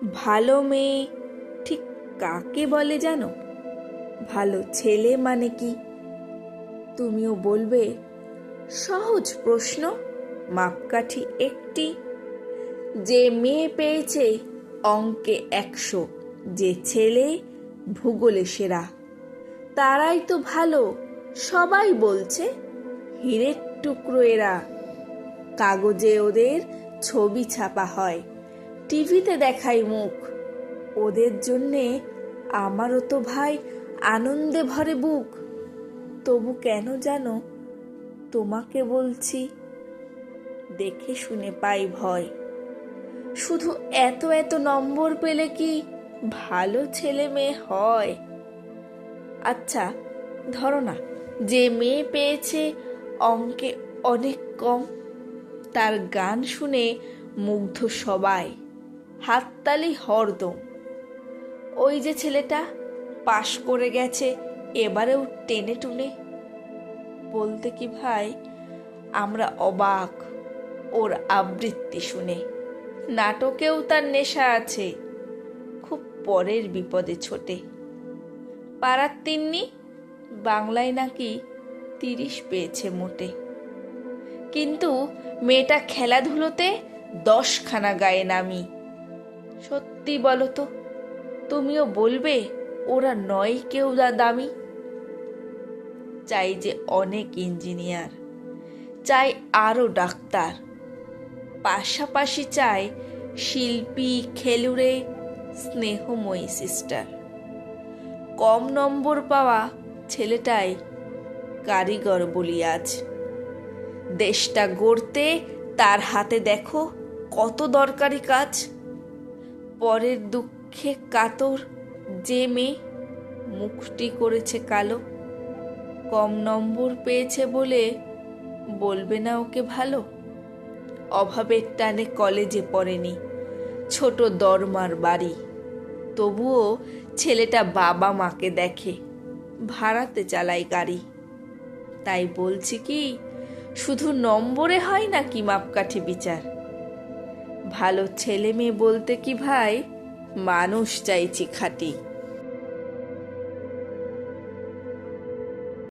ভালো মেয়ে ঠিক কাকে বলে জানো? ভালো ছেলে মানে কি? তুমিও বলবে সহজ প্রশ্ন, মাপকাঠি একটি। যে মেয়ে পেয়েছে অঙ্কে 100, যে ছেলে ভূগোলে সেরা, তারাই তো ভালো। সবাই বলছে হীরের টুকরো এরা। কাগজে ওদের ছবি ছাপা হয়, টিভিতে দেখায় মুখ। ওদের জন্যে আমারও তো ভাই আনন্দে ভরে বুক। তবু কেন জানো তোমাকে বলছি, দেখে শুনে পাই ভয়। শুধু এত এত নম্বর পেলে কি ভালো ছেলে মেয়ে হয়? আচ্ছা ধরো না, যে মেয়ে পেয়েছে অঙ্কে অনেক কম, তার গান শুনে মুগ্ধ সবাই, হাততালি হরদম। ওই যে ছেলেটা পাশ করে গেছে এবারেও টেনে টুনে, বলতে কি ভাই আমরা অবাক ওর আবৃত্তি শুনে। নাটকেও তার নেশা আছে, খুব পরের বিপদে ছোটে। পাড়ার তিন্নি বাংলায় নাকি 30 পেয়েছে মোটে, কিন্তু মেয়েটা খেলাধুলোতে 10খানা গায়ে নামি। সত্যি বলো তো, তুমিও বলবে ওরা নয় কেউ দামি? চাই যে অনেক ইঞ্জিনিয়ার, চাই আরো ডাক্তার, পাশাপাশি চাই শিল্পী, খেলুড়ে, স্নেহময়ী সিস্টার। কম নম্বর পাওয়া ছেলেটাই কারিগর বলি আজ। দেশটা গড়তে তার হাতে দেখো কত দরকারি কাজ। পরের দুঃখে কাতর যে মেয়ে মুখটি করেছে কালো, কম নম্বর পেয়েছে বলে বলবে না ওকে ভালো। অভাবের টানে কলেজে পড়েনি, ছোট দরমার বাড়ি, তবুও ছেলেটা বাবা মাকে দেখে, ভাড়াতে চালায় গাড়ি। তাই বলছি কি, শুধু নম্বরে হয় নাকি মাপকাঠি বিচার? ভালো ছেলে মেয়ে বলতে কি ভাই মানুষ চাইছি খাঁটি।